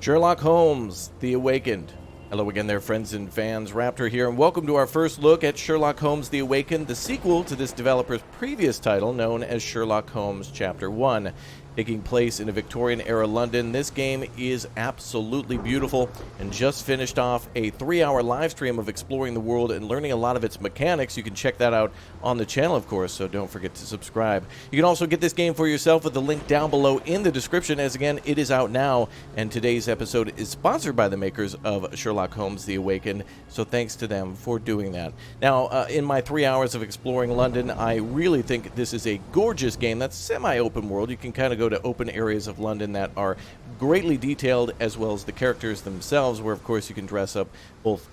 Sherlock Holmes, The Awakened. Hello again there, friends and fans. Raptor here, and welcome to our first look at Sherlock Holmes, The Awakened, the sequel to this developer's previous title known as Sherlock Holmes Chapter 1. Taking place in a Victorian-era London, this game is absolutely beautiful and just finished off a 3-hour live stream of exploring the world and learning a lot of its mechanics. You can check that out on the channel, of course, so don't forget to subscribe. You can also get this game for yourself with the link down below in the description, as again, it is out now, and today's episode is sponsored by the makers of Sherlock Holmes The Awakened, so thanks to them for doing that. Now, in my 3 hours of exploring London, I really think this is a gorgeous game that's semi-open world. You can kind of go to open areas of London that are greatly detailed, as well as the characters themselves, where of course you can dress up both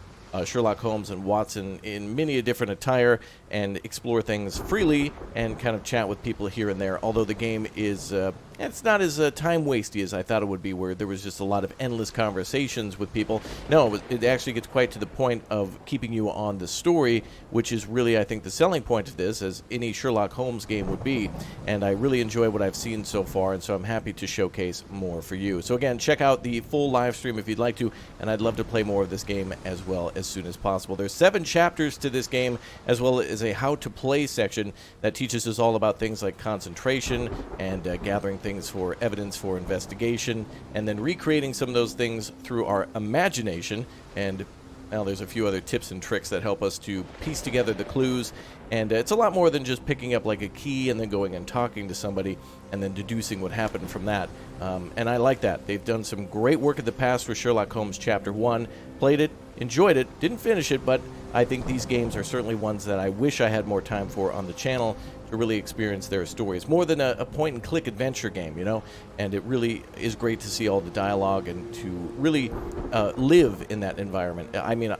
Sherlock Holmes and Watson in many a different attire and explore things freely and kind of chat with people here and there. Although the game is it's not as time wasty as I thought it would be, where there was just a lot of endless conversations with people. No, it actually gets quite to the point of keeping you on the story, which is really, I think, the selling point of this, as any Sherlock Holmes game would be. And I really enjoy what I've seen so far, and so I'm happy to showcase more for you. So again, check out the full live stream if you'd like to, and I'd love to play more of this game as well as soon as possible. There's 7 chapters to this game, as well as a how-to-play section that teaches us all about things like concentration and gathering things for evidence for investigation, and then recreating some of those things through our imagination. And now there's a few other tips and tricks that help us to piece together the clues, and it's a lot more than just picking up like a key and then going and talking to somebody and then deducing what happened from that. And I like that. They've done some great work in the past for Sherlock Holmes Chapter 1. Played it, enjoyed it, didn't finish it, but I think these games are certainly ones that I wish I had more time for on the channel to really experience their stories. More than a point-and-click adventure game, you know? And it really is great to see all the dialogue and to really live in that environment. I mean,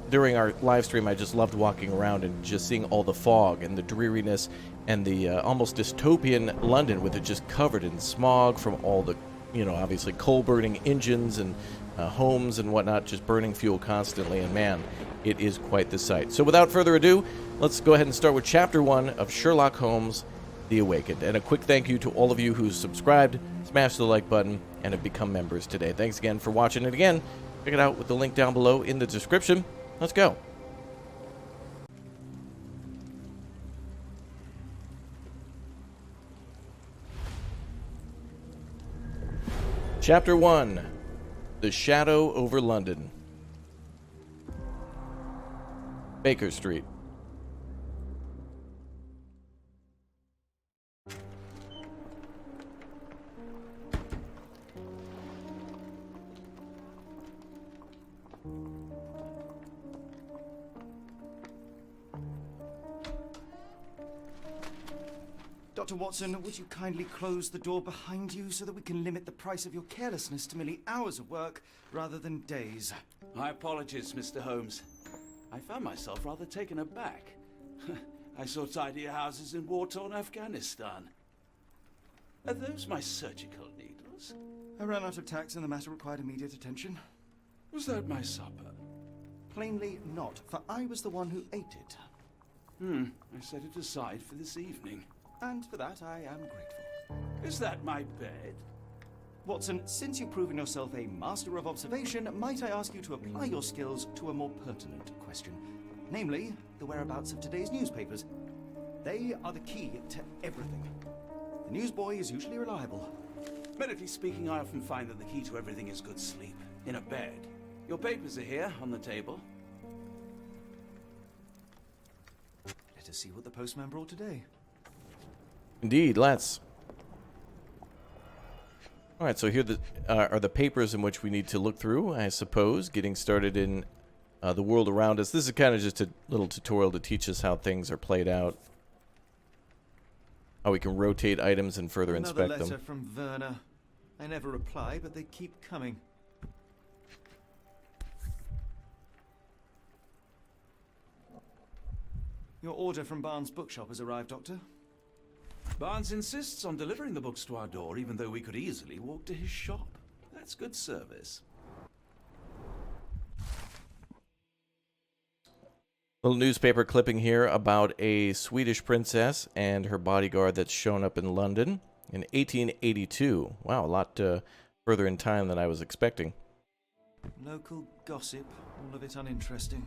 during our live stream, I just loved walking around and just seeing all the fog and the dreariness and the almost dystopian London, with it just covered in smog from all the, you know, obviously coal-burning engines and homes and whatnot, just burning fuel constantly, and man, it is quite the sight. So without further ado, let's go ahead and start with Chapter 1 of Sherlock Holmes The Awakened. And a quick thank you to all of you who subscribed, smashed the like button, and have become members today. Thanks again for watching it again. Check it out with the link down below in the description. Let's go. Chapter 1. The Shadow over London. Baker Street. Dr. Watson, would you kindly close the door behind you so that we can limit the price of your carelessness to merely hours of work rather than days? My apologies, Mr. Holmes. I found myself rather taken aback. I saw tidier houses in war-torn Afghanistan. Are those my surgical needles? I ran out of tacks and the matter required immediate attention. Was that my supper? Plainly not, for I was the one who ate it. I set it aside for this evening. And for that I am grateful. Is that my bed? Watson, since you've proven yourself a master of observation, might I ask you to apply your skills to a more pertinent question? Namely, the whereabouts of today's newspapers. They are the key to everything. The newsboy is usually reliable. Medically speaking, I often find that the key to everything is good sleep. In a bed. Your papers are here, on the table. Let us see what the postman brought today. Indeed, let's. All right, so here are the papers in which we need to look through, I suppose, getting started in the world around us. This is kind of just a little tutorial to teach us how things are played out, how we can rotate items and further inspect them. Another letter from Werner. I never reply, but they keep coming. Your order from Barnes' bookshop has arrived, Doctor. Barnes insists on delivering the books to our door, even though we could easily walk to his shop. That's good service. Little newspaper clipping here about a Swedish princess and her bodyguard that's shown up in London in 1882. Wow, a lot further in time than I was expecting. Local gossip, all of it uninteresting.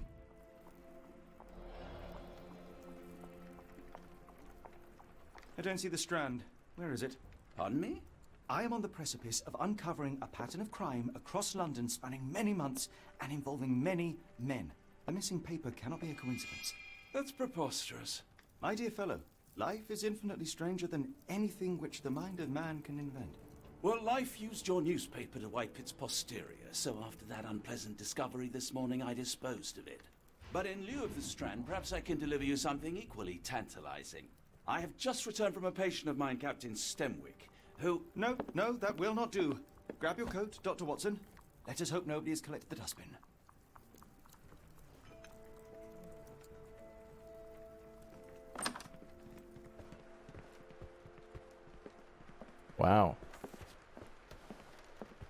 I don't see the Strand. Where is it? Pardon me? I am on the precipice of uncovering a pattern of crime across London spanning many months and involving many men. A missing paper cannot be a coincidence. That's preposterous. My dear fellow, life is infinitely stranger than anything which the mind of man can invent. Well, life used your newspaper to wipe its posterior, so after that unpleasant discovery this morning, I disposed of it. But in lieu of the Strand, perhaps I can deliver you something equally tantalizing. I have just returned from a patient of mine, Captain Stemwick, who... No, that will not do. Grab your coat, Dr. Watson. Let us hope nobody has collected the dustbin. Wow.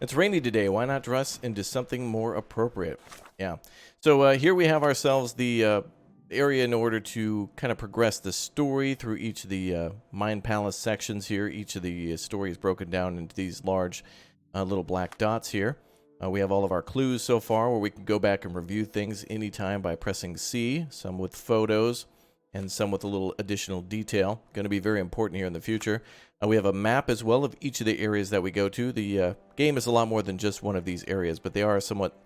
It's rainy today. Why not dress into something more appropriate? Yeah. So here we have ourselves the area in order to kind of progress the story through each of the Mind Palace sections here. Each of the stories broken down into these large little black dots here. We have all of our clues so far where we can go back and review things anytime by pressing C, some with photos and some with a little additional detail. Going to be very important here in the future. We have a map as well of each of the areas that we go to. The game is a lot more than just one of these areas, but they are somewhat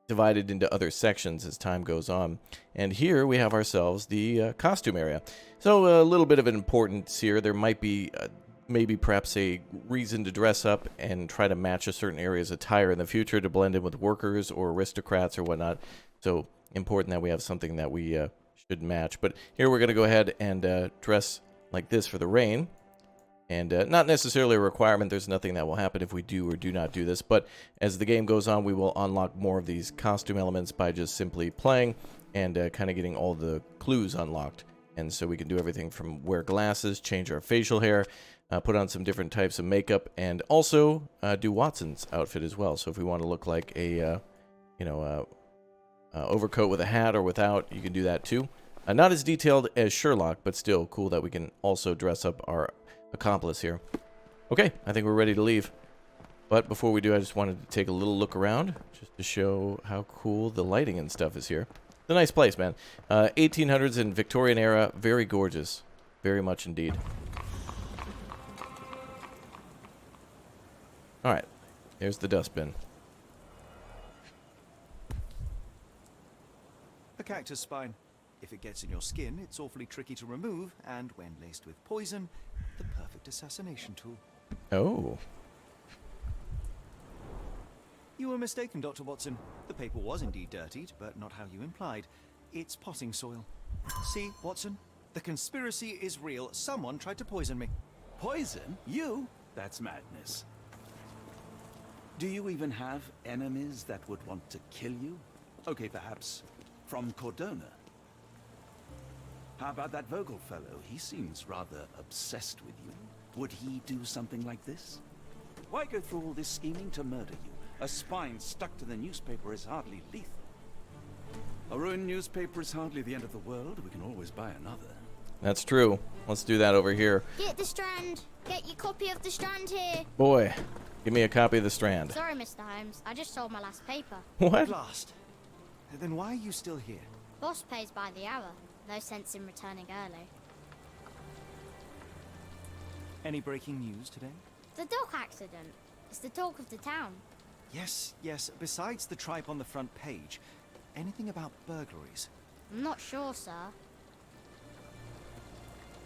divided into other sections as time goes on. And here we have ourselves the costume area. So a little bit of an importance here. There might be maybe perhaps a reason to dress up and try to match a certain area's attire in the future to blend in with workers or aristocrats or whatnot. So important that we have something that we should match. But here we're going to go ahead and dress like this for the rain. And not necessarily a requirement. There's nothing that will happen if we do or do not do this. But as the game goes on, we will unlock more of these costume elements by just simply playing and kind of getting all the clues unlocked. And so we can do everything from wear glasses, change our facial hair, put on some different types of makeup, and also do Watson's outfit as well. So if we want to look like a, overcoat with a hat or without, you can do that too. Not as detailed as Sherlock, but still cool that we can also dress up our accomplice here. Okay, I think we're ready to leave. But before we do, I just wanted to take a little look around just to show how cool the lighting and stuff is here. It's a nice place, man. 1800s and Victorian era, very gorgeous. Very much indeed. Alright, there's the dustbin. A cactus spine. If it gets in your skin, it's awfully tricky to remove, and when laced with poison, the perfect assassination tool. Oh. You were mistaken, Dr. Watson. The paper was indeed dirtied, but not how you implied. It's potting soil. See, Watson? The conspiracy is real. Someone tried to poison me. Poison? You? That's madness. Do you even have enemies that would want to kill you? Okay, perhaps from Cordona. How about that Vogel fellow? He seems rather obsessed with you. Would he do something like this? Why go through all this scheming to murder you? A spine stuck to the newspaper is hardly lethal. A ruined newspaper is hardly the end of the world. We can always buy another. That's true. Let's do that over here. Get the Strand. Get your copy of the Strand here. Boy, give me a copy of the Strand. Sorry, Mr. Holmes. I just sold my last paper. At What? last. Then why are you still here? Boss pays by the hour. No sense in returning early. Any breaking news today? The dog accident. It's the talk of the town. Yes. Besides the tripe on the front page, anything about burglaries? I'm not sure, sir.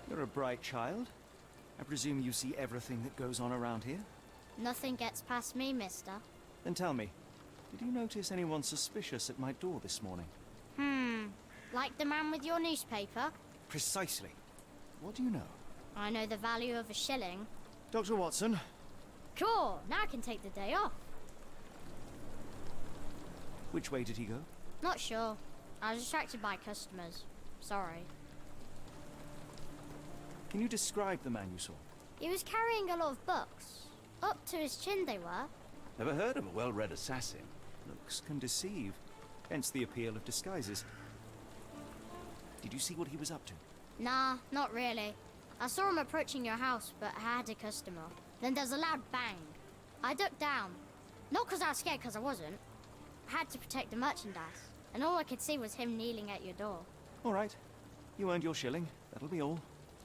You're a bright child. I presume you see everything that goes on around here? Nothing gets past me, mister. Then tell me, did you notice anyone suspicious at my door this morning? Like the man with your newspaper? Precisely. What do you know? I know the value of a shilling. Dr. Watson? Sure, now I can take the day off. Which way did he go? Not sure. I was distracted by customers. Sorry. Can you describe the man you saw? He was carrying a lot of books. Up to his chin they were. Never heard of a well-read assassin. Looks can deceive. Hence the appeal of disguises. Did you see what he was up to? Nah, not really. I saw him approaching your house, but I had a customer. Then there's a loud bang. I ducked down. Not because I was scared, because I wasn't. I had to protect the merchandise, and all I could see was him kneeling at your door. All right. You earned your shilling. That'll be all.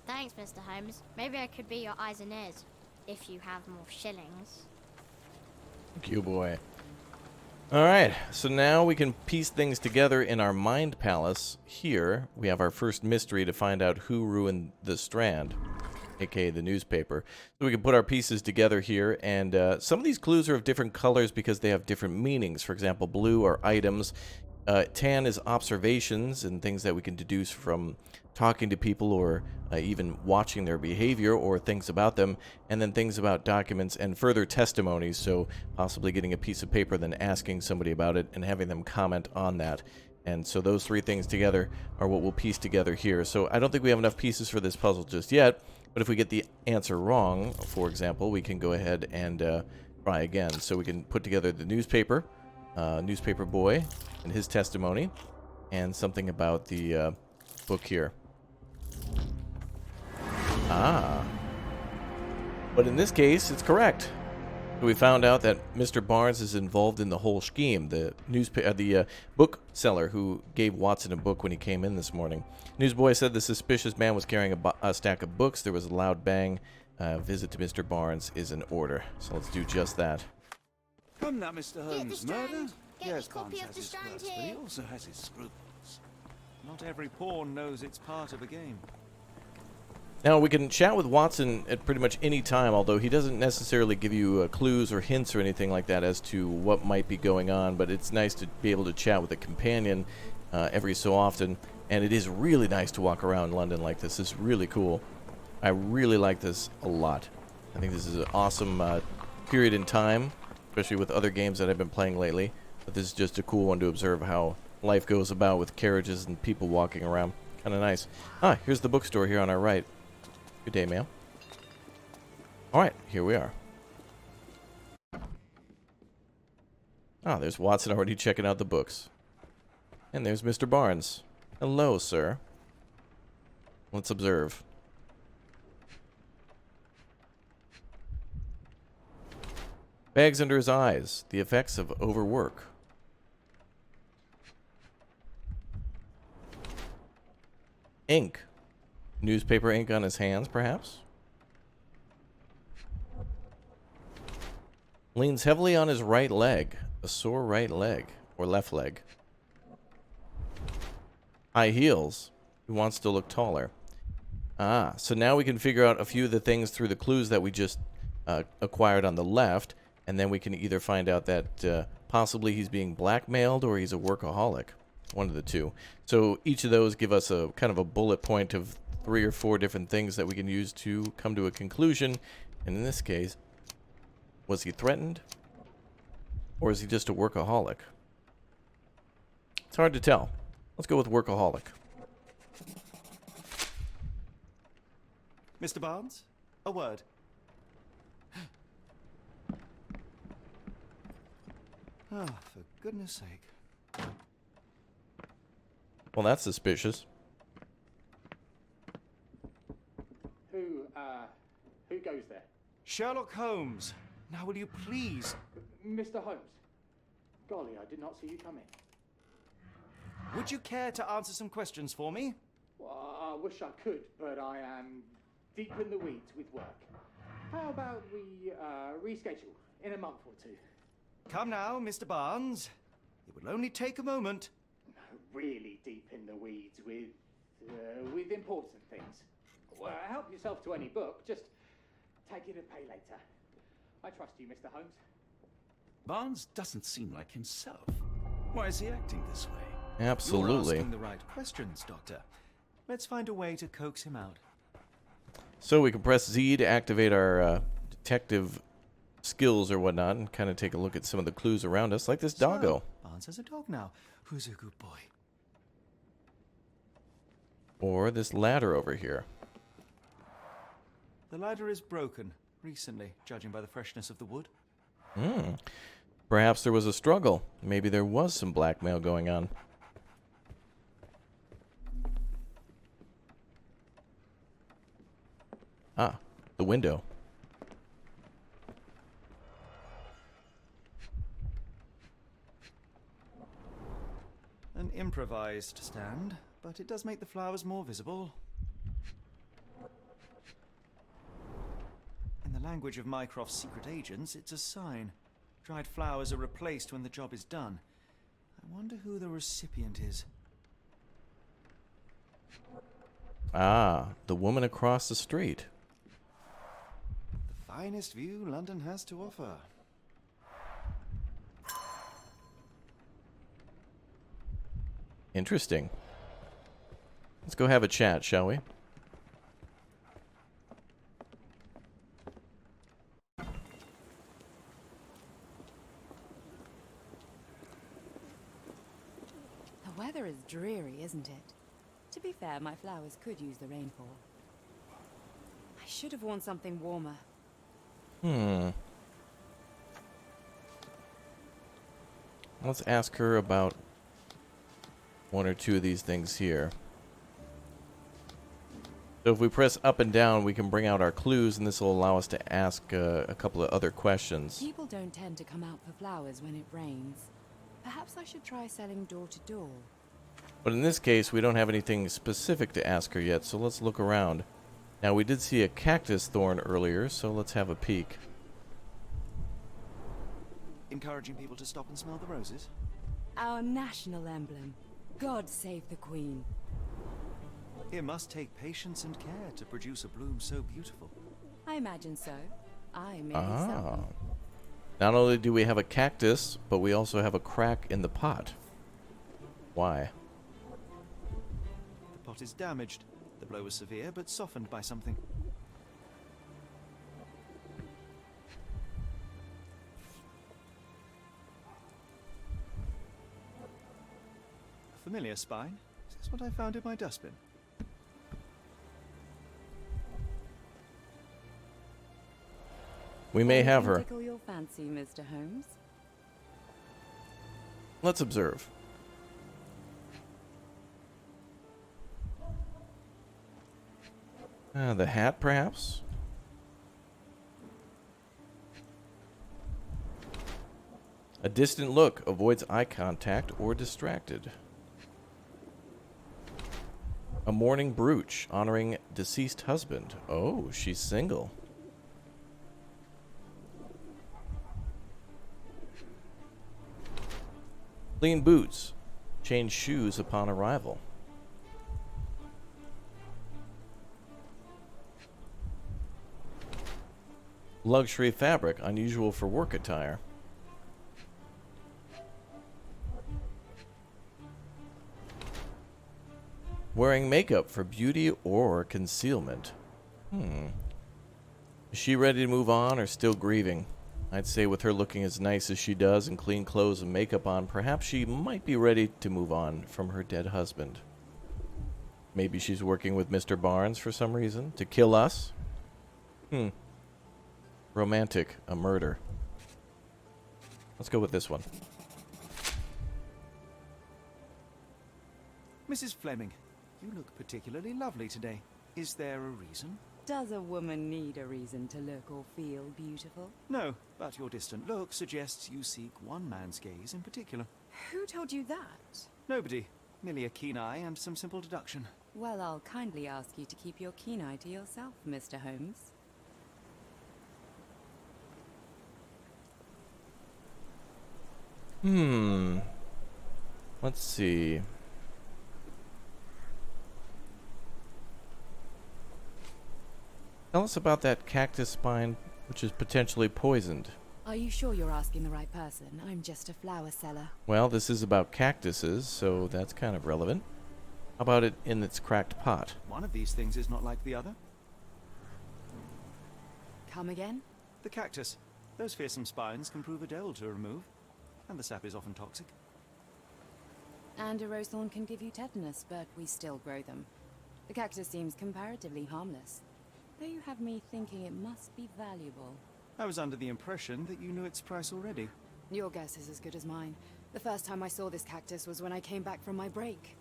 Thanks, Mr. Holmes. Maybe I could be your eyes and ears, if you have more shillings. Thank you, boy. Alright, so now we can piece things together in our mind palace. Here, we have our first mystery to find out who ruined the Strand, aka the newspaper. So we can put our pieces together here, and some of these clues are of different colors because they have different meanings. For example, blue are items, tan is observations and things that we can deduce from talking to people or even watching their behavior or things about them, and then things about documents and further testimonies, so possibly getting a piece of paper, then asking somebody about it and having them comment on that. And so those three things together are what we'll piece together here. So I don't think we have enough pieces for this puzzle just yet, but if we get the answer wrong, for example, we can go ahead and try again. So we can put together the newspaper boy and his testimony, and something about the book here. Ah. But in this case, it's correct. We found out that Mr. Barnes is involved in the whole scheme. The bookseller who gave Watson a book when he came in this morning. Newsboy said the suspicious man was carrying a stack of books. There was a loud bang. Visit to Mr. Barnes is in order. So let's do just that. Come now, Mr. Holmes. Strand. Murder? Get Yes, the copy Barnes of has the his Strand quirks, but here. he also has his scruples. Not every pawn knows it's part of a game. Now, we can chat with Watson at pretty much any time, although he doesn't necessarily give you clues or hints or anything like that as to what might be going on, but it's nice to be able to chat with a companion every so often, and it is really nice to walk around London like this. It's really cool. I really like this a lot. I think this is an awesome period in time, especially with other games that I've been playing lately, but this is just a cool one to observe how life goes about with carriages and people walking around. Kind of nice. Ah, here's the bookstore here on our right. Good day, ma'am. Alright, here we are. Ah, there's Watson already checking out the books. And there's Mr. Barnes. Hello, sir. Let's observe. Bags under his eyes. The effects of overwork. Ink. Newspaper ink on his hands, perhaps? Leans heavily on his right leg. A sore right leg. Or left leg. High heels. He wants to look taller. Ah, so now we can figure out a few of the things through the clues that we just acquired on the left, and then we can either find out that possibly he's being blackmailed or he's a workaholic. One of the two. So each of those give us a kind of a bullet point of 3 or 4 different things that we can use to come to a conclusion. And in this case, was he threatened? Or is he just a workaholic? It's hard to tell. Let's go with workaholic. Mr. Barnes, a word. Ah, for goodness sake. Well, that's suspicious. Who goes there? Sherlock Holmes. Now will you please... Mr. Holmes. Golly, I did not see you come in. Would you care to answer some questions for me? Well, I wish I could, but I am deep in the weeds with work. How about we reschedule in a month or two? Come now, Mr. Barnes. It will only take a moment. No, really deep in the weeds with important things. Well, help yourself to any book. Just take it and pay later. I trust you, Mr. Holmes. Barnes doesn't seem like himself. Why is he acting this way? Absolutely. You're asking the right questions, Doctor. Let's find a way to coax him out. So we can press Z to activate our detective skills or whatnot and kind of take a look at some of the clues around us, like this doggo. So, Barnes has a dog now. Who's a good boy? Or this ladder over here. The ladder is broken recently, judging by the freshness of the wood. Perhaps there was a struggle. Maybe there was some blackmail going on. Ah, the window. improvised stand, but it does make the flowers more visible. In the language of Mycroft's secret agents, it's a sign. Dried flowers are replaced when the job is done. I wonder who the recipient is. Ah, the woman across the street. The finest view London has to offer. Interesting. Let's go have a chat, shall we? The weather is dreary, isn't it? To be fair, my flowers could use the rainfall. I should have worn something warmer. Let's ask her about one or two of these things here. So if we press up and down, we can bring out our clues, and this will allow us to ask a couple of other questions. People don't tend to come out for flowers when it rains. Perhaps I should try selling door to door. But in this case, we don't have anything specific to ask her yet, so let's look around. Now, we did see a cactus thorn earlier, so let's have a peek. Encouraging people to stop and smell the roses? Our national emblem. God save the Queen. It must take patience and care to produce a bloom so beautiful. I imagine so. I may sell them. Not only do we have a cactus, but we also have a crack in the pot. Why? The pot is damaged. The blow was severe, but softened by something. A familiar spine. Is this what I found in my dustbin? We may have her. Tickle your fancy, Mr. Holmes. Let's observe. The hat, perhaps? A distant look avoids eye contact or distracted. A mourning brooch honoring deceased husband. Oh, she's single. Clean boots. Change shoes upon arrival. Luxury fabric, unusual for work attire. Wearing makeup for beauty or concealment. Is she ready to move on or still grieving? I'd say with her looking as nice as she does and clean clothes and makeup on, perhaps she might be ready to move on from her dead husband. Maybe she's working with Mr. Barnes for some reason. To kill us? Romantic, a murder. Let's go with this one. Mrs. Fleming, you look particularly lovely today. Is there a reason? Does a woman need a reason to look or feel beautiful? No, but your distant look suggests you seek one man's gaze in particular. Who told you that? Nobody. Merely a keen eye and some simple deduction. Well, I'll kindly ask you to keep your keen eye to yourself, Mr. Holmes. Let's see. Tell us about that cactus spine, which is potentially poisoned. Are you sure you're asking the right person? I'm just a flower seller. Well, this is about cactuses, so that's kind of relevant. How about it in its cracked pot? One of these things is not like the other. Come again? The cactus. Those fearsome spines can prove a devil to remove, and the sap is often toxic. And a rose thorn can give you tetanus, but we still grow them. The cactus seems comparatively harmless, though you have me thinking it must be valuable. I was under the impression that you knew its price already. Your guess is as good as mine. The first time I saw this cactus was when I came back from my break.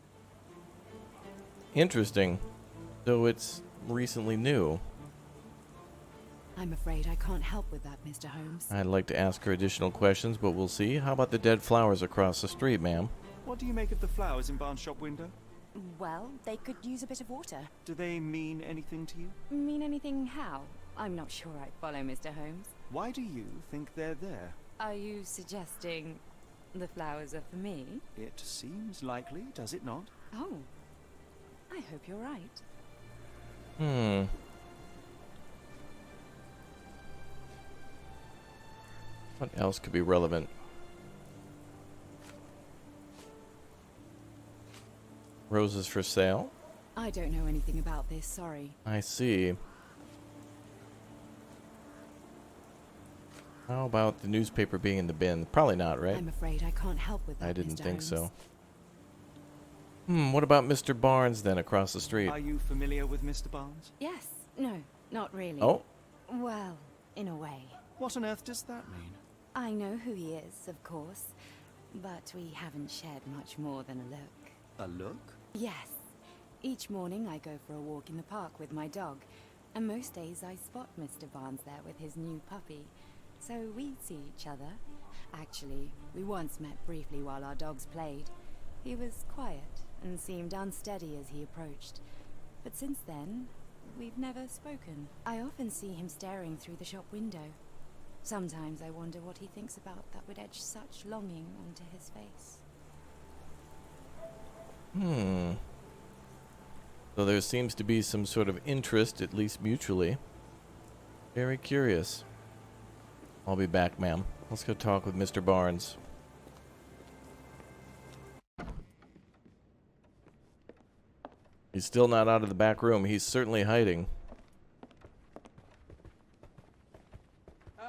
Interesting. Though it's recently new. I'm afraid I can't help with that, Mr. Holmes. I'd like to ask her additional questions, but we'll see. How about the dead flowers across the street, ma'am? What do you make of the flowers in Barnes' shop window? Well, they could use a bit of water. Do they mean anything to you? Mean anything how? I'm not sure I follow, Mr. Holmes. Why do you think they're there? Are you suggesting the flowers are for me? It seems likely, does it not? Oh, I hope you're right. What else could be relevant? Roses for sale? I don't know anything about this, sorry. I see. How about the newspaper being in the bin? Probably not, right? I'm afraid I can't help with that, I didn't Mr. think Holmes. so. What about Mr. Barnes then across the street? Are you familiar with Mr. Barnes? Yes. No, not really. Oh, Well, in a way. What on earth does that mean? I know who he is, of course, but we haven't shared much more than a look. A look? Yes. Each morning I go for a walk in the park with my dog, and most days I spot Mr. Barnes there with his new puppy. So we see each other. Actually, we once met briefly while our dogs played. He was quiet and seemed unsteady as he approached. But since then, we've never spoken. I often see him staring through the shop window. Sometimes I wonder what he thinks about that would etch such longing onto his face. So there seems to be some sort of interest, at least mutually. Very curious. I'll be back, ma'am. Let's go talk with Mr. Barnes. He's still not out of the back room. He's certainly hiding.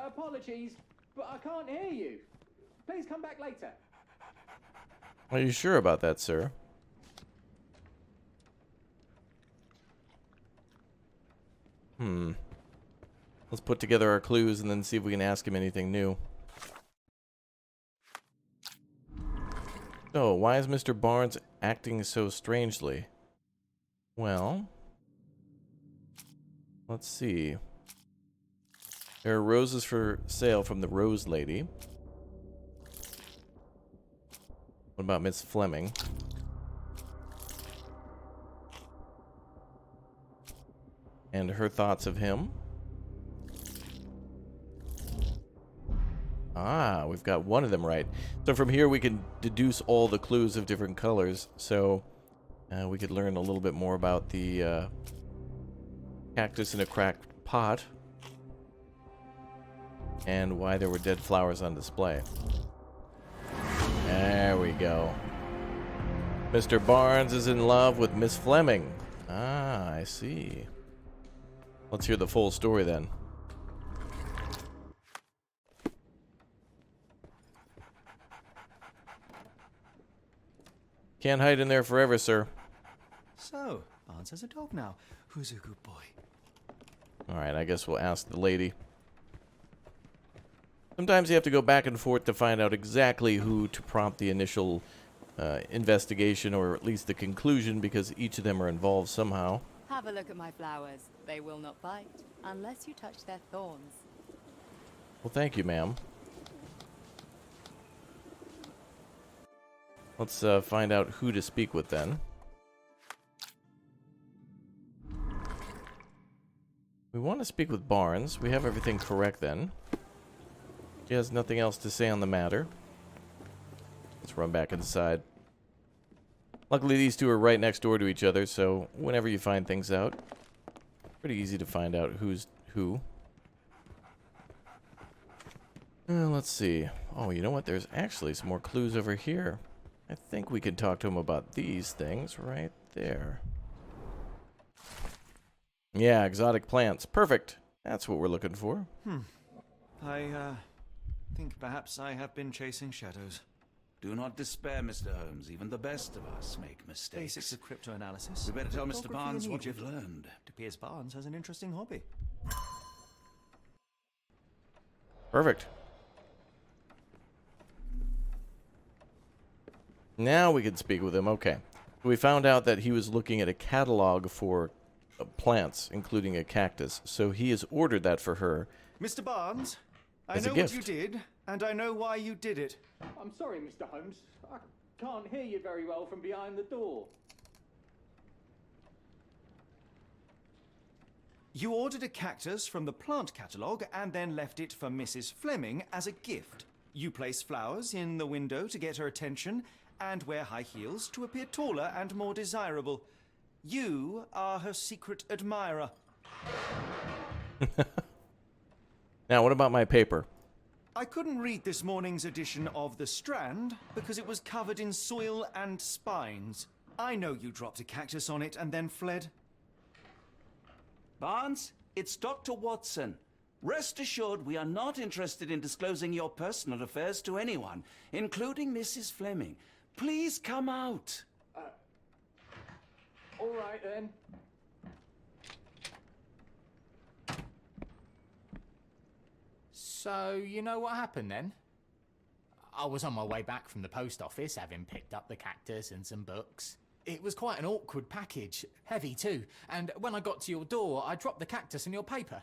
Apologies, but I can't hear you. Please come back later. Are you sure about that, sir? Let's put together our clues and then see if we can ask him anything new. So, why is Mr. Barnes acting so strangely? Well, let's see. There are roses for sale from the Rose Lady. What about Miss Fleming? And her thoughts of him? Ah, we've got one of them right. So from here we can deduce all the clues of different colors. So we could learn a little bit more about the cactus in a cracked pot. And why there were dead flowers on display. There we go. Mr. Barnes is in love with Miss Fleming. Ah, I see. Let's hear the full story then. Can't hide in there forever, sir. So, Barnes has a dog now. Who's a good boy? Alright, I guess we'll ask the lady. Sometimes you have to go back and forth to find out exactly who to prompt the initial investigation, or at least the conclusion, because each of them are involved somehow. Have a look at my flowers. They will not bite, unless you touch their thorns. Well, thank you, ma'am. Let's find out who to speak with then. We want to speak with Barnes. We have everything correct then. She has nothing else to say on the matter. Let's run back inside. Luckily, these two are right next door to each other, so whenever you find things out, pretty easy to find out who's who. Let's see. Oh, you know what? There's actually some more clues over here. I think we can talk to him about these things right there. Yeah, exotic plants. Perfect. That's what we're looking for. I think perhaps I have been chasing shadows. Do not despair, Mr. Holmes. Even the best of us make mistakes. Basics of cryptoanalysis. We better tell Mr. Photography Barnes in what Egypt. you've learned. It appears Barnes has an interesting hobby. Perfect. Now we can speak with him. Okay. We found out that he was looking at a catalog for plants, including a cactus. So he has ordered that for her. Mr. Barnes, I As a know what gift. you did, and I know why you did it. I'm sorry, Mr. Holmes. Can't hear you very well from behind the door. You ordered a cactus from the plant catalogue and then left it for Mrs. Fleming as a gift. You place flowers in the window to get her attention and wear high heels to appear taller and more desirable. You are her secret admirer. Now, what about my paper? I couldn't read this morning's edition of The Strand because it was covered in soil and spines. I know you dropped a cactus on it and then fled. Barnes, it's Dr. Watson. Rest assured we are not interested in disclosing your personal affairs to anyone, including Mrs. Fleming. Please come out. All right then. So, you know what happened then? I was on my way back from the post office, having picked up the cactus and some books. It was quite an awkward package, heavy too, and when I got to your door, I dropped the cactus and your paper.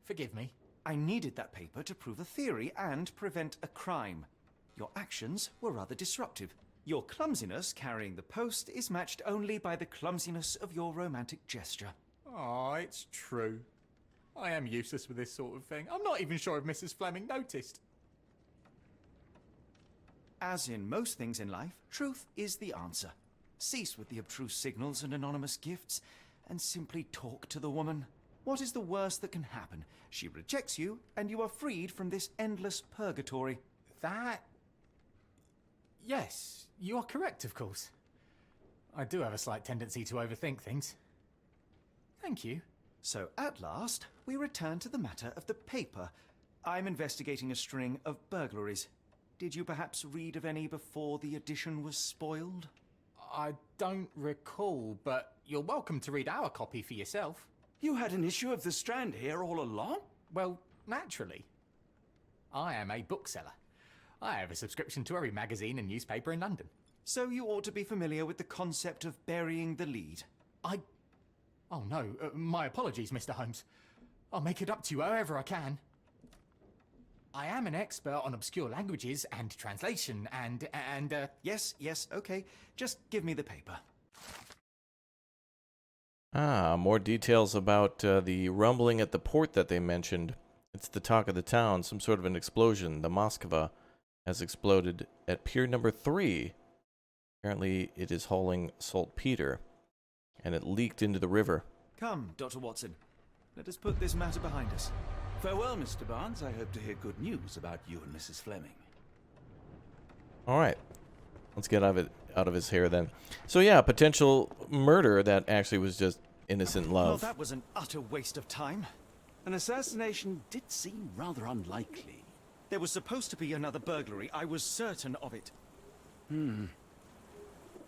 Forgive me. I needed that paper to prove a theory and prevent a crime. Your actions were rather disruptive. Your clumsiness carrying the post is matched only by the clumsiness of your romantic gesture. Oh, it's true. I am useless with this sort of thing. I'm not even sure if Mrs. Fleming noticed. As in most things in life, truth is the answer. Cease with the obtruse signals and anonymous gifts, and simply talk to the woman. What is the worst that can happen? She rejects you, and you are freed from this endless purgatory. That... Yes, you are correct, of course. I do have a slight tendency to overthink things. Thank you. So at last, we return to the matter of the paper. I'm investigating a string of burglaries. Did you perhaps read of any before the edition was spoiled? I don't recall, but you're welcome to read our copy for yourself. You had an issue of The Strand here all along? Well, naturally. I am a bookseller. I have a subscription to every magazine and newspaper in London. So you ought to be familiar with the concept of burying the lead. Oh no, my apologies, Mr. Holmes. I'll make it up to you however I can. I am an expert on obscure languages and translation and Yes, okay. Just give me the paper. More details about the rumbling at the port that they mentioned. It's the talk of the town, some sort of an explosion. The Moskva has exploded at pier number 3. Apparently it is hauling saltpeter, and it leaked into the river. Come, Dr. Watson. Let us put this matter behind us. Farewell, Mr. Barnes. I hope to hear good news about you and Mrs. Fleming. All right. Let's get out of his hair then. So yeah, potential murder that actually was just innocent Well, love. that was an utter waste of time. An assassination did seem rather unlikely. There was supposed to be another burglary. I was certain of it.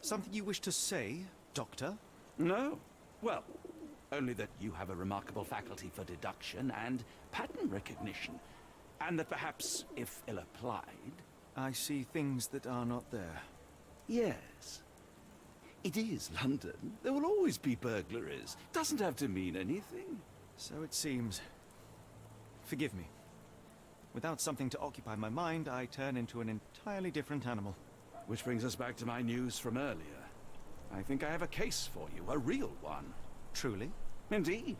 Something you wish to say, Doctor? No? Well, only that you have a remarkable faculty for deduction and pattern recognition, and that perhaps, if ill-applied... I see things that are not there. Yes. It is London. There will always be burglaries. Doesn't have to mean anything. So it seems. Forgive me. Without something to occupy my mind, I turn into an entirely different animal. Which brings us back to my news from earlier. I think I have a case for you, a real one. Truly? Indeed.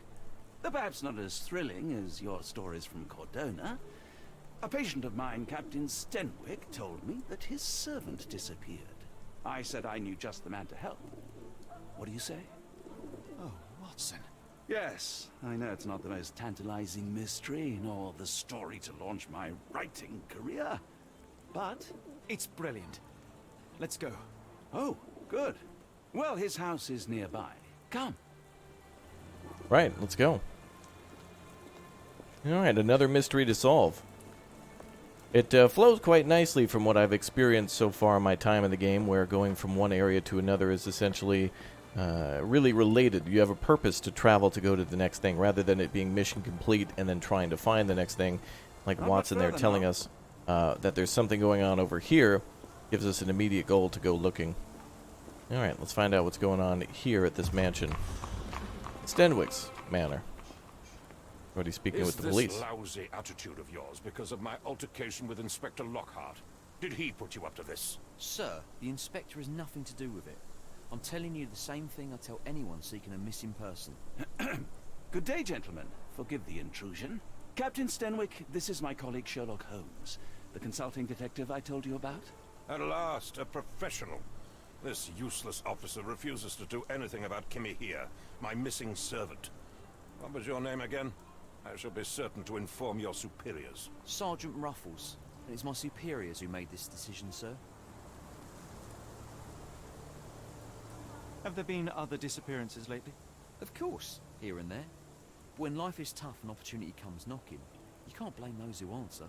Though perhaps not as thrilling as your stories from Cordona. A patient of mine, Captain Stenwick, told me that his servant disappeared. I said I knew just the man to help. What do you say? Oh, Watson. Yes, I know it's not the most tantalizing mystery, nor the story to launch my writing career. But It's brilliant. Let's go. oh, good. Well, his house is nearby. Come. Right, let's go. All right, another mystery to solve. It flows quite nicely from what I've experienced so far in my time in the game, where going from one area to another is essentially really related. You have a purpose to travel to go to the next thing, rather than it being mission complete and then trying to find the next thing. Like Watson there telling us that there's something going on over here, gives us an immediate goal to go looking. All right, let's find out what's going on here at this mansion. Stenwick's manor. Already speaking with the police. Is this lousy attitude of yours because of my altercation with Inspector Lockhart? Did he put you up to this? Sir, the inspector has nothing to do with it. I'm telling you the same thing I tell anyone seeking a missing person. Good day, gentlemen. Forgive the intrusion. Captain Stenwick, this is my colleague Sherlock Holmes, the consulting detective I told you about. At last, a professional. This useless officer refuses to do anything about Kimmy here, my missing servant. What was your name again? I shall be certain to inform your superiors. Sergeant Ruffles. And it's my superiors who made this decision, sir. Have there been other disappearances lately? Of course, here and there. But when life is tough and opportunity comes knocking, you can't blame those who answer.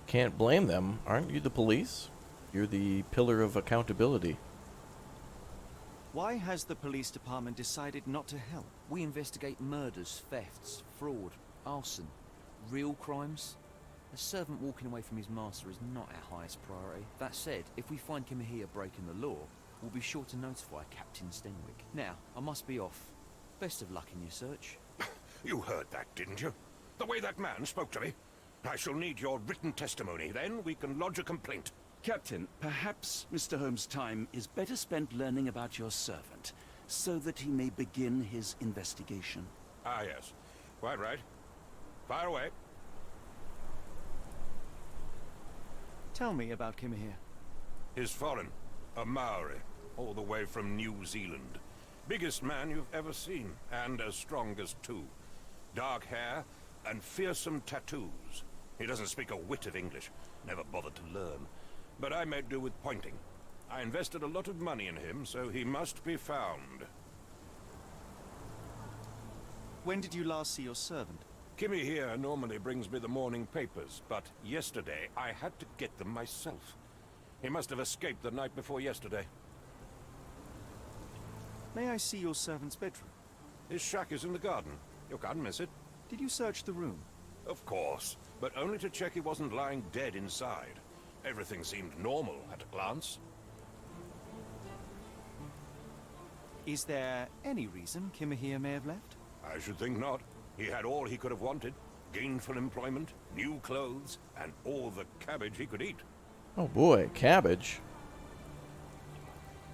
Can't blame them. Aren't you the police? You're the pillar of accountability. Why has the police department decided not to help? We investigate murders, thefts, fraud, arson, real crimes. A servant walking away from his master is not our highest priority. That said, if we find Kimahia breaking the law, we'll be sure to notify Captain Stenwick. Now, I must be off. Best of luck in your search. You heard that, didn't you? The way that man spoke to me. I shall need your written testimony. Then we can lodge a complaint. Captain, perhaps Mr. Holmes' time is better spent learning about your servant, so that he may begin his investigation. Ah, yes. Quite right. Fire away. Tell me about Kimahia. He's foreign. A Maori. All the way from New Zealand. Biggest man you've ever seen, and as strong as two. Dark hair and fearsome tattoos. He doesn't speak a whit of English. Never bothered to learn. But I made do with pointing. I invested a lot of money in him, so he must be found. When did you last see your servant? Kimmy here normally brings me the morning papers, but yesterday I had to get them myself. He must have escaped the night before yesterday. May I see your servant's bedroom? His shack is in the garden. You can't miss it. Did you search the room? Of course, but only to check he wasn't lying dead inside. Everything seemed normal at a glance. Is there any reason Kimahia may have left? I should think not. He had all he could have wanted. Gainful employment, new clothes, and all the cabbage he could eat. Oh boy, cabbage.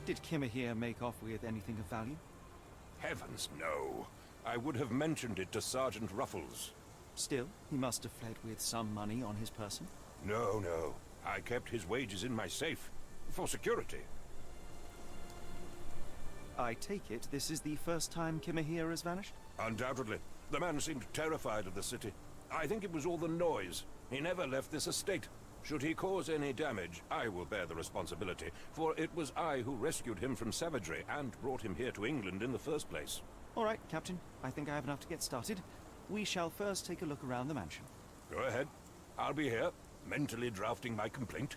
Did Kimahia make off with anything of value? Heavens, no. I would have mentioned it to Sergeant Ruffles. Still, he must have fled with some money on his person. No, no. I kept his wages in my safe. For security. I take it this is the first time Kimahia has vanished? Undoubtedly. The man seemed terrified of the city. I think it was all the noise. He never left this estate. Should he cause any damage, I will bear the responsibility, for it was I who rescued him from savagery and brought him here to England in the first place. All right, Captain. I think I have enough to get started. We shall first take a look around the mansion. Go ahead. I'll be here, mentally drafting my complaint.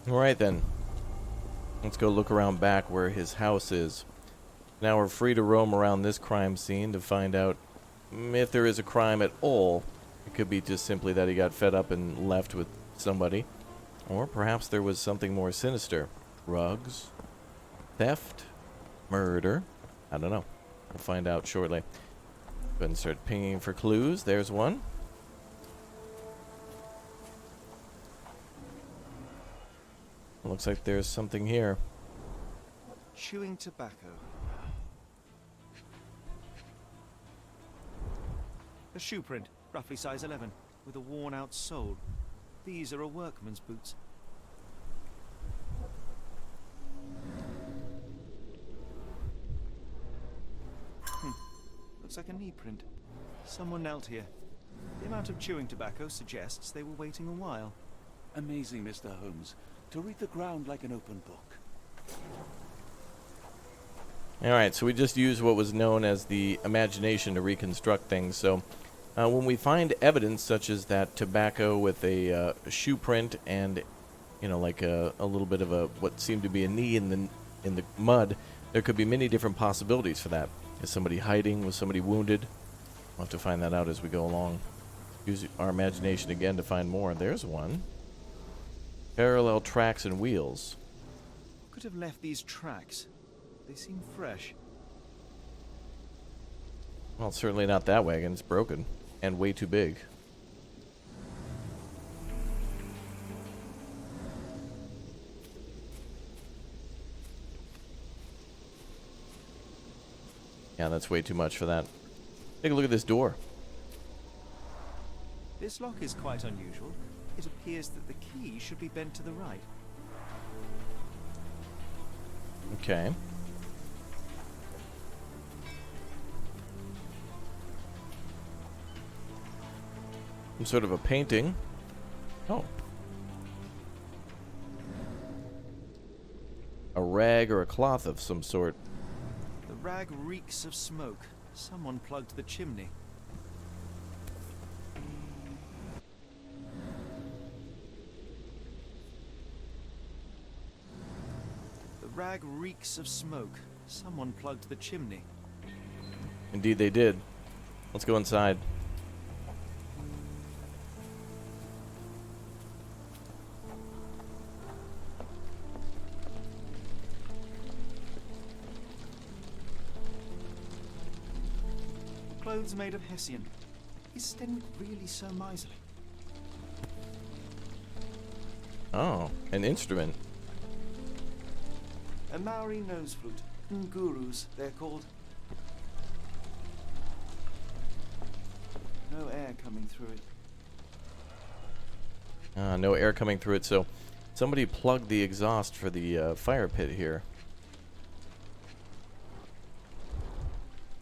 All right then. Let's go look around back where his house is. Now we're free to roam around this crime scene to find out if there is a crime at all. It could be just simply that he got fed up and left with somebody. Or perhaps there was something more sinister. Drugs? Theft? Murder? I don't know. We'll find out shortly. Go ahead and start pinging for clues. There's one. Looks like there's something here. Chewing tobacco. A shoe print, roughly size 11, with a worn-out sole. These are a workman's boots. Looks like a knee print. Someone knelt here. The amount of chewing tobacco suggests they were waiting a while. Amazing, Mr. Holmes. To read the ground like an open book. Alright, so we just used what was known as the imagination to reconstruct things. So when we find evidence such as that tobacco with a shoe print and, you know, like a little bit of a what seemed to be a knee in the mud, there could be many different possibilities for that. Is somebody hiding? Was somebody wounded? We'll have to find that out as we go along. Use our imagination again to find more. There's one. Parallel tracks and wheels. Who could have left these tracks? They seem fresh. Well, it's certainly not that wagon. It's broken. And way too big. Yeah, that's way too much for that. Take a look at this door. This lock is quite unusual. It appears that the key should be bent to the right. Okay. Some sort of a painting. Oh. A rag or a cloth of some sort. The rag reeks of smoke. Someone plugged the chimney. The rag reeks of smoke. Someone plugged the chimney. Indeed they did. Let's go inside. Clothes made of Hessian. Is Stenwick really so miserly? Oh, an instrument. A Maori nose flute. Ngurus, they're called. No air coming through it. No air coming through it, so somebody plugged the exhaust for the fire pit here.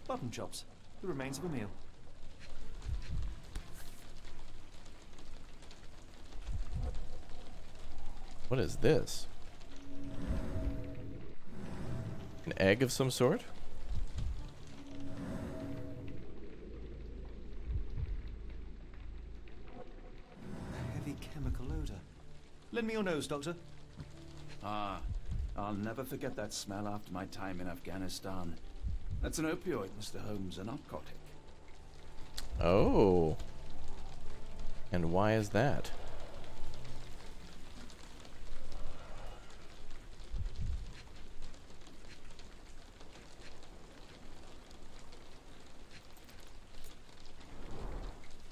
Button chops. The remains of a meal. What is this? An egg of some sort? A heavy chemical odor. Lend me your nose, Doctor. Ah, I'll never forget that smell after my time in Afghanistan. That's an opioid, Mr. Holmes, a narcotic. Oh. And why is that?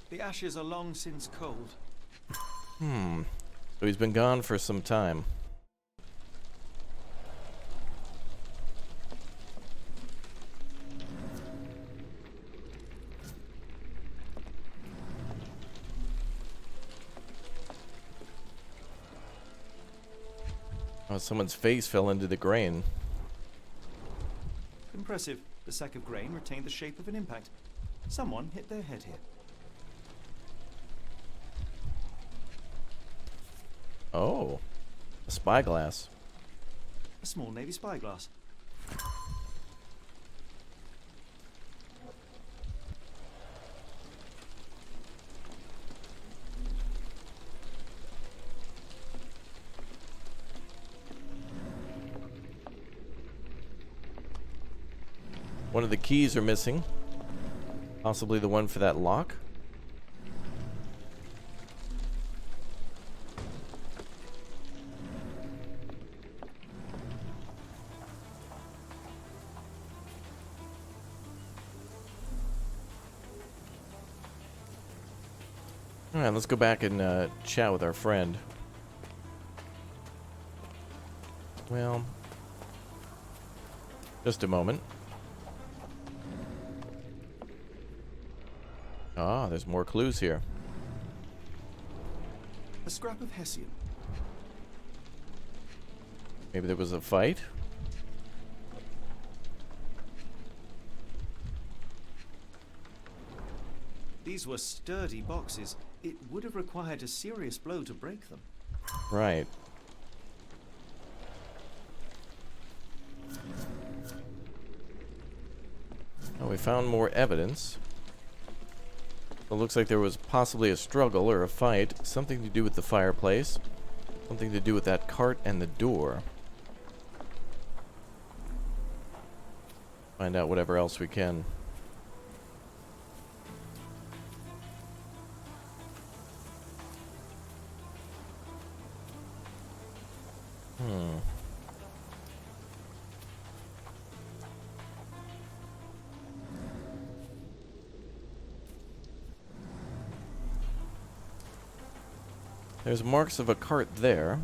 The ashes are long since cold. So he's been gone for some time. Oh, someone's face fell into the grain. Impressive. The sack of grain retained the shape of an impact. Someone hit their head here. Oh, a spyglass. A small navy spyglass. One of the keys are missing. Possibly the one for that lock. Alright, let's go back and chat with our friend. Well, just a moment. Ah, there's more clues here. A scrap of Hessian. Maybe there was a fight? These were sturdy boxes. It would have required a serious blow to break them. Right. Oh, we found more evidence. It looks like there was possibly a struggle or a fight. Something to do with the fireplace. Something to do with that cart and the door. Find out whatever else we can. There's marks of a cart there.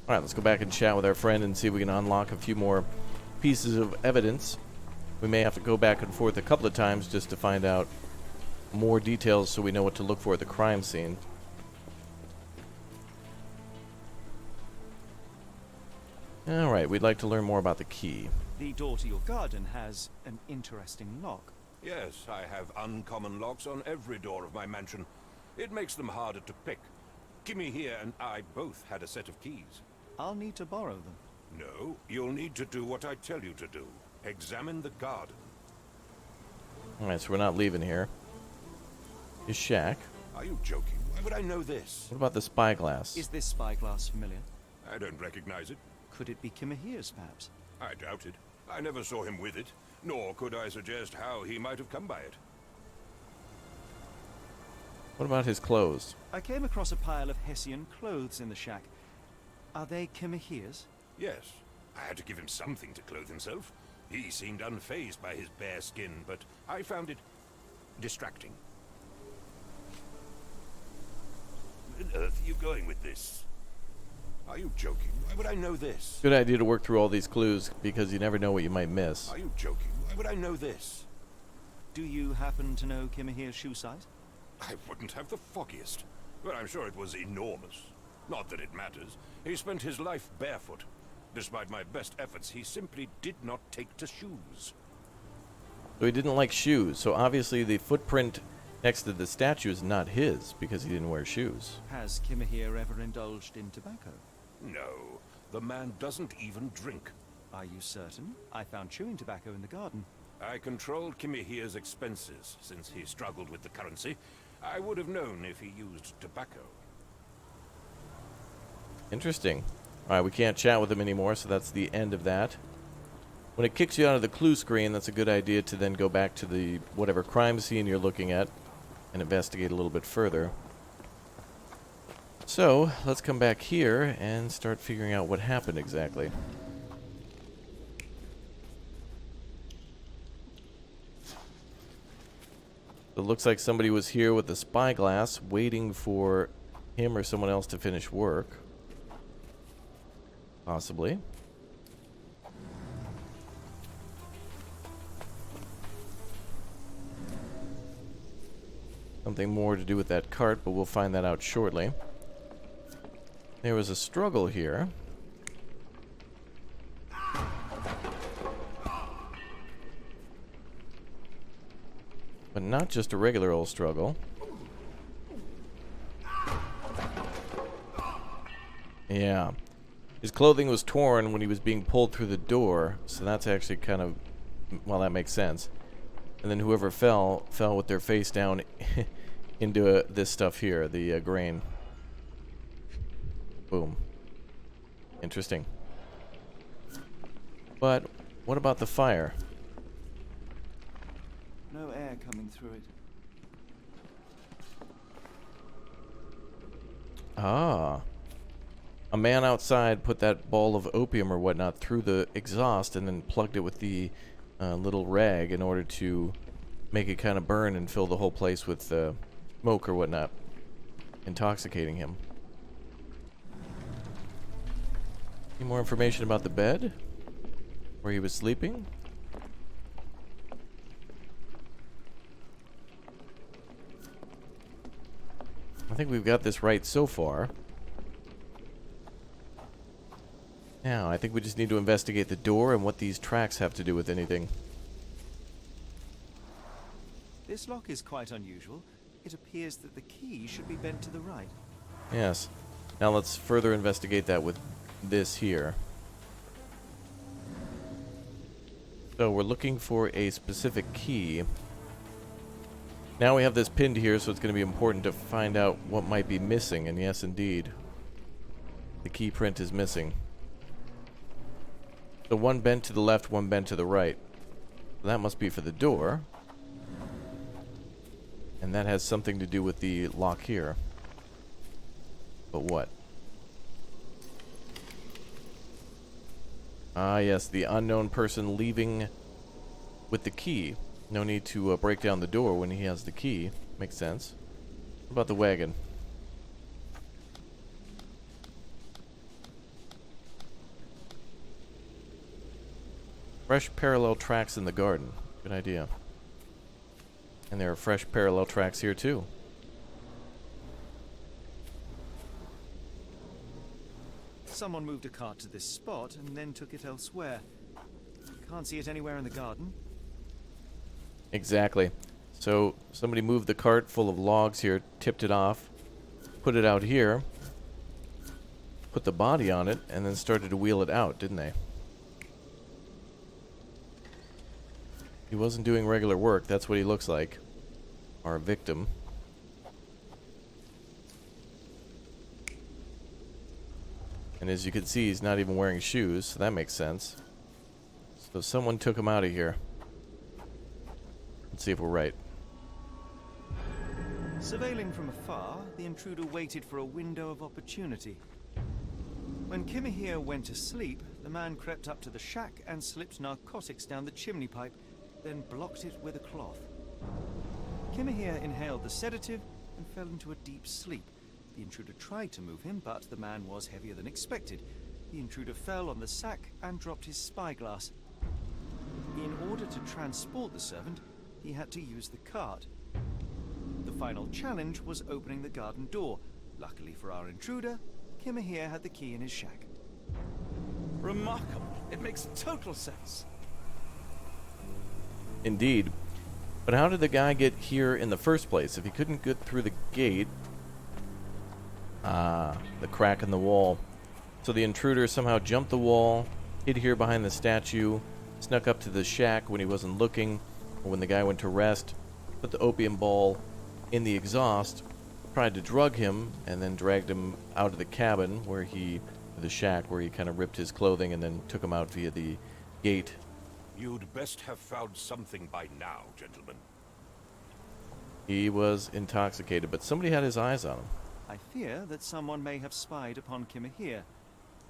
Alright, let's go back and chat with our friend and see if we can unlock a few more pieces of evidence. We may have to go back and forth a couple of times just to find out more details so we know what to look for at the crime scene. Alright, we'd like to learn more about the key. The door to your garden has an interesting lock. Yes, I have uncommon locks on every door of my mansion. It makes them harder to pick. Kimmy here and I both had a set of keys. I'll need to borrow them. No, you'll need to do what I tell you to do. Examine the garden. Alright, so we're not leaving here. His shack. Are you joking? Why would I know this? What about the spyglass? Is this spyglass familiar? I don't recognize it. Could it be Kimahere's, perhaps? I doubt it. I never saw him with it, nor could I suggest how he might have come by it. What about his clothes? I came across a pile of Hessian clothes in the shack. Are they Kimahere's? Yes. I had to give him something to clothe himself. He seemed unfazed by his bare skin, but I found it distracting. Where on earth are you going with this? Are you joking? Why would I know this? Good idea to work through all these clues because you never know what you might miss. Are you joking? Why would I know this? Do you happen to know Kimahere's shoe size? I wouldn't have the foggiest. But I'm sure it was enormous. Not that it matters. He spent his life barefoot. Despite my best efforts, he simply did not take to shoes. So he didn't like shoes, so obviously the footprint next to the statue is not his because he didn't wear shoes. Has Kimahere ever indulged in tobacco? No, the man doesn't even drink. Are you certain? I found chewing tobacco in the garden. I controlled Kimahere's expenses since he struggled with the currency. I would have known if he used tobacco. Interesting. Alright, we can't chat with him anymore, so that's the end of that. When it kicks you out of the clue screen, that's a good idea to then go back to the whatever crime scene you're looking at and investigate a little bit further. So, let's come back here and start figuring out what happened exactly. It looks like somebody was here with a spyglass waiting for him or someone else to finish work. Possibly. Something more to do with that cart, but we'll find that out shortly. There was a struggle here. But not just a regular old struggle. Yeah. His clothing was torn when he was being pulled through the door, so that's actually kind of... well, that makes sense. And then whoever fell with their face down into this stuff here, the grain. Boom. Interesting. But what about the fire? No air coming through it. Ah. A man outside put that ball of opium or whatnot through the exhaust and then plugged it with the little rag in order to make it kind of burn and fill the whole place with smoke or whatnot, intoxicating him. Any more information about the bed? Where he was sleeping? I think we've got this right so far. Now, I think we just need to investigate the door and what these tracks have to do with anything. This lock is quite unusual. It appears that the key should be bent to the right. Yes. Now let's further investigate that with this here. So we're looking for a specific key. Now we have this pinned here, so it's going to be important to find out what might be missing. And yes, indeed, the key print is missing. So one bent to the left, one bent to the right. So that must be for the door. And that has something to do with the lock here. But what? Ah, yes, the unknown person leaving with the key. No need to break down the door when he has the key. Makes sense. What about the wagon? Fresh parallel tracks in the garden. Good idea. And there are fresh parallel tracks here too. Someone moved a cart to this spot and then took it elsewhere. Can't see it anywhere in the garden. Exactly. So somebody moved the cart full of logs here, tipped it off, put it out here, put the body on it, and then started to wheel it out, didn't they? He wasn't doing regular work. That's what he looks like. Our victim. And as you can see, he's not even wearing shoes, so that makes sense. So someone took him out of here. Let's see if we're right. Surveilling from afar, the intruder waited for a window of opportunity. When Kimahir went to sleep, the man crept up to the shack and slipped narcotics down the chimney pipe, then blocked it with a cloth. Kimahir inhaled the sedative and fell into a deep sleep. The intruder tried to move him, but the man was heavier than expected. The intruder fell on the sack and dropped his spyglass. In order to transport the servant, he had to use the cart. The final challenge was opening the garden door. Luckily for our intruder, Kimahir had the key in his shack. Remarkable. It makes total sense. Indeed. But how did the guy get here in the first place? If he couldn't get through the gate... the crack in the wall. So the intruder somehow jumped the wall, hid here behind the statue, snuck up to the shack when he wasn't looking, or when the guy went to rest, put the opium ball in the exhaust, tried to drug him, and then dragged him out of the cabin where the shack where he kind of ripped his clothing and then took him out via the gate. You'd best have found something by now, gentlemen. He was intoxicated, but somebody had his eyes on him. I fear that someone may have spied upon Kimahir.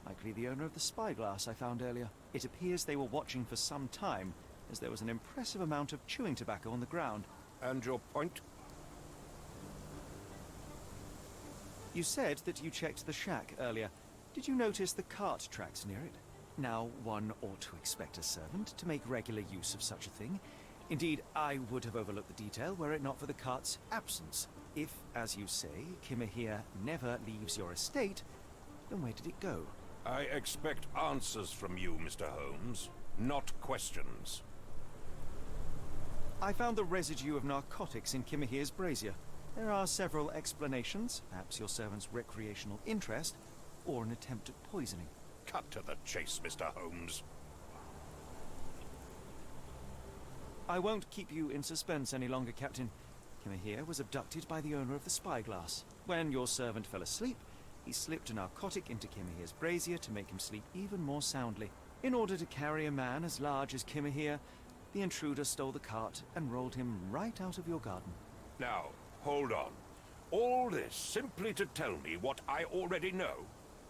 Likely the owner of the spyglass I found earlier. It appears they were watching for some time, as there was an impressive amount of chewing tobacco on the ground. And your point? You said that you checked the shack earlier. Did you notice the cart tracks near it? Now, one ought to expect a servant to make regular use of such a thing. Indeed, I would have overlooked the detail were it not for the cart's absence. If, as you say, Kimahir never leaves your estate, then where did it go? I expect answers from you, Mr. Holmes, not questions. I found the residue of narcotics in Kimahir's brazier. There are several explanations, perhaps your servant's recreational interest, or an attempt at poisoning. Cut to the chase, Mr. Holmes. I won't keep you in suspense any longer, Captain. Kimahir was abducted by the owner of the spyglass. When your servant fell asleep, he slipped a narcotic into Kimahir's brazier to make him sleep even more soundly. In order to carry a man as large as Kimahir, the intruder stole the cart and rolled him right out of your garden. Now, hold on. All this simply to tell me what I already know?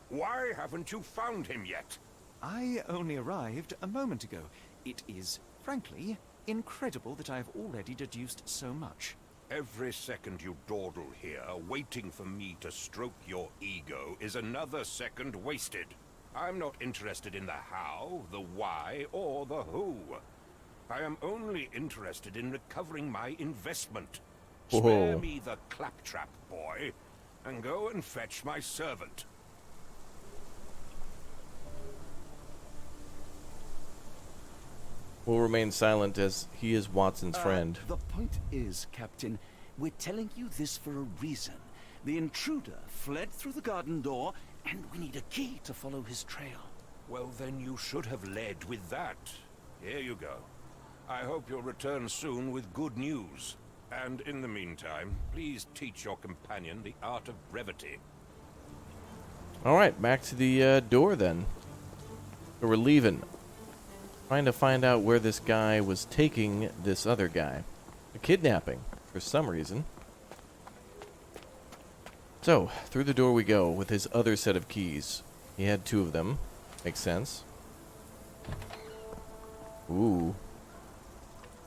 Why haven't you found him yet? I only arrived a moment ago. It is, frankly, incredible that I have already deduced so much. Every second you dawdle here, waiting for me to stroke your ego, is another second wasted. I'm not interested in the how, the why, or the who. I am only interested in recovering my investment. Whoa. Spare me the claptrap, boy, and go and fetch my servant. We'll remain silent as he is Watson's friend. The point is, Captain, we're telling you this for a reason. The intruder fled through the garden door, and we need a key to follow his trail. Well, then you should have led with that. Here you go. I hope you'll return soon with good news. And in the meantime, please teach your companion the art of brevity. Alright, back to the door then. So we're leaving. Trying to find out where this guy was taking this other guy. A kidnapping, for some reason. So, through the door we go with his other set of keys. He had two of them. Makes sense. Ooh.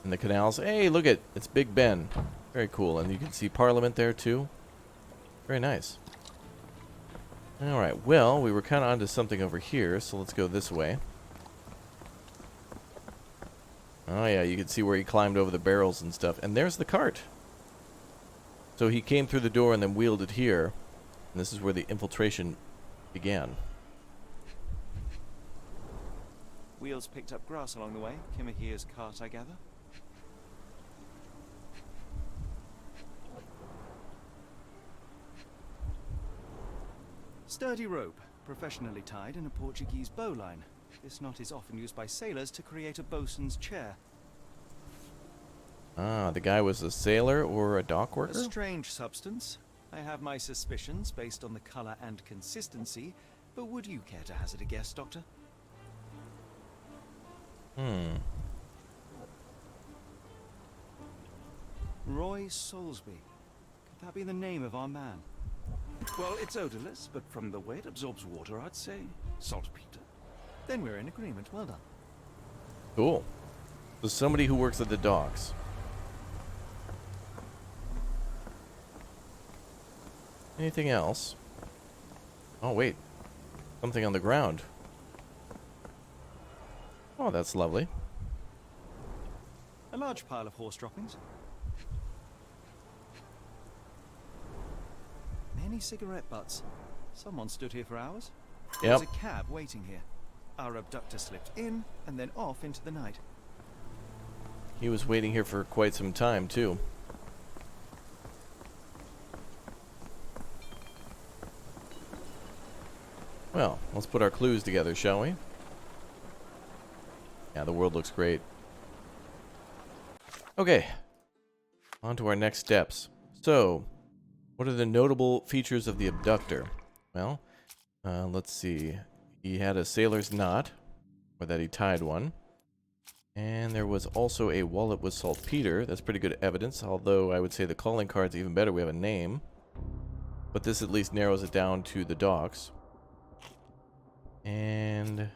And the canals. Hey, look at it's Big Ben. Very cool. And you can see Parliament there too. Very nice. Alright, well, we were kind of onto something over here, so let's go this way. Oh yeah, you can see where he climbed over the barrels and stuff. And there's the cart. So he came through the door and then wheeled it here. And this is where the infiltration began. Wheels picked up grass along the way. Kimahia's cart, I gather. Sturdy rope, professionally tied in a Portuguese bowline. This knot is often used by sailors to create a bosun's chair. Ah, the guy was a sailor or a dock worker? A strange substance. I have my suspicions based on the color and consistency, but would you care to hazard a guess, Doctor? Roy Soulsby. Could that be the name of our man? Well, it's odorless, but from the way it absorbs water, I'd say saltpeter. Then we're in agreement. Well done. Cool. So somebody who works at the docks. Anything else? Oh, wait. Something on the ground. Oh, that's lovely. A large pile of horse droppings. Many cigarette butts. Someone stood here for hours. Yep. There's a cab waiting here. Our abductor slipped in and then off into the night. He was waiting here for quite some time, too. Well, let's put our clues together, shall we? Yeah, the world looks great. Okay. On to our next steps. So, what are the notable features of the abductor? Well, let's see. He had a sailor's knot, or that he tied one. And there was also a wallet with saltpeter. That's pretty good evidence, although I would say the calling card's even better. We have a name. But this at least narrows it down to the docks. And...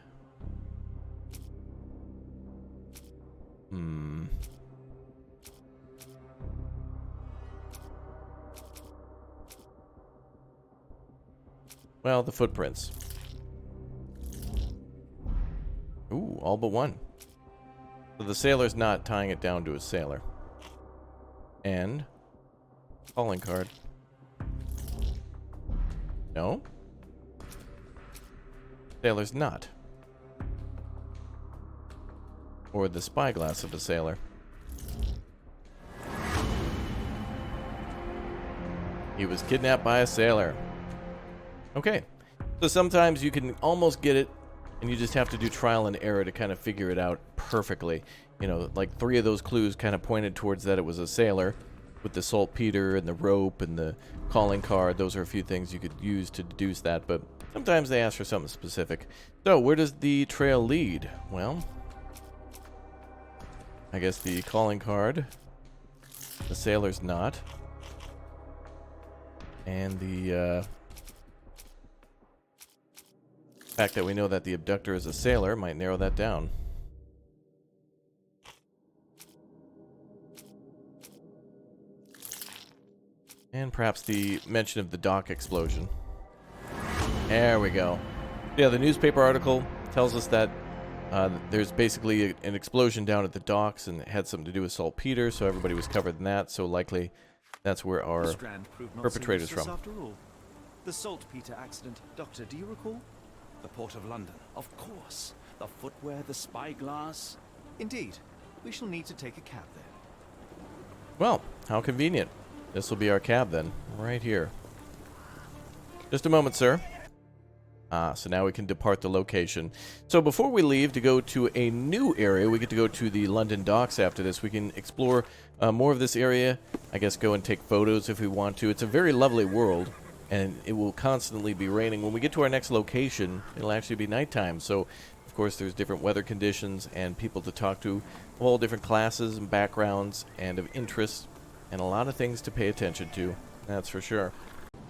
well, the footprints. Ooh, all but one. So the sailor's not tying it down to a sailor. And... calling card. No? Sailor's not. Or the spyglass of a sailor. He was kidnapped by a sailor. Okay. So sometimes you can almost get it, and you just have to do trial and error to kind of figure it out perfectly. You know, like 3 of those clues kind of pointed towards that it was a sailor, with the saltpeter and the rope and the calling card. Those are a few things you could use to deduce that, but sometimes they ask for something specific. So, where does the trail lead? Well, I guess the calling card, the sailor's knot, and the fact that we know that the abductor is a sailor might narrow that down. And perhaps the mention of the dock explosion. There we go. Yeah, the newspaper article tells us that there's basically an explosion down at the docks, and it had something to do with saltpeter, so everybody was covered in that, so likely that's where our Strand proved not perpetrator's serious from. after all. The saltpeter accident. Doctor, do you recall? The Port of London, of course. The footwear, the spyglass. Indeed. We shall need to take a cab there. Well, how convenient. This will be our cab then, right here. Just a moment, sir. So now we can depart the location. So before we leave to go to a new area, we get to go to the London docks after this. We can explore more of this area. I guess go and take photos if we want to. It's a very lovely world, and it will constantly be raining. When we get to our next location, it'll actually be nighttime. So, of course, there's different weather conditions and people to talk to, all different classes and backgrounds and of interest, and a lot of things to pay attention to. That's for sure.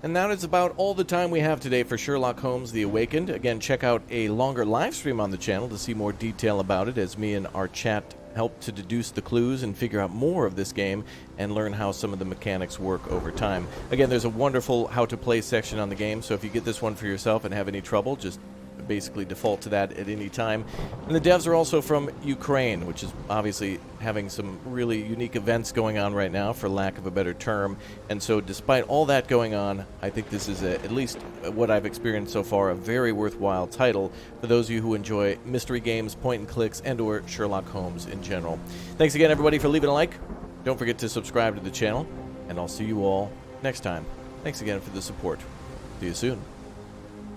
And that is about all the time we have today for Sherlock Holmes The Awakened. Again, check out a longer live stream on the channel to see more detail about it as me and our chat help to deduce the clues and figure out more of this game and learn how some of the mechanics work over time. Again, there's a wonderful how to play section on the game, so if you get this one for yourself and have any trouble, just basically default to that at any time. And the devs are also from Ukraine, which is obviously having some really unique events going on right now, for lack of a better term. And so despite all that going on, I think this is, at least what I've experienced so far, a very worthwhile title for those of you who enjoy mystery games, point and clicks, and or Sherlock Holmes in general. Thanks again, everybody, for leaving a like. Don't forget to subscribe to the channel, and I'll see you all next time. Thanks again for the support. See you soon.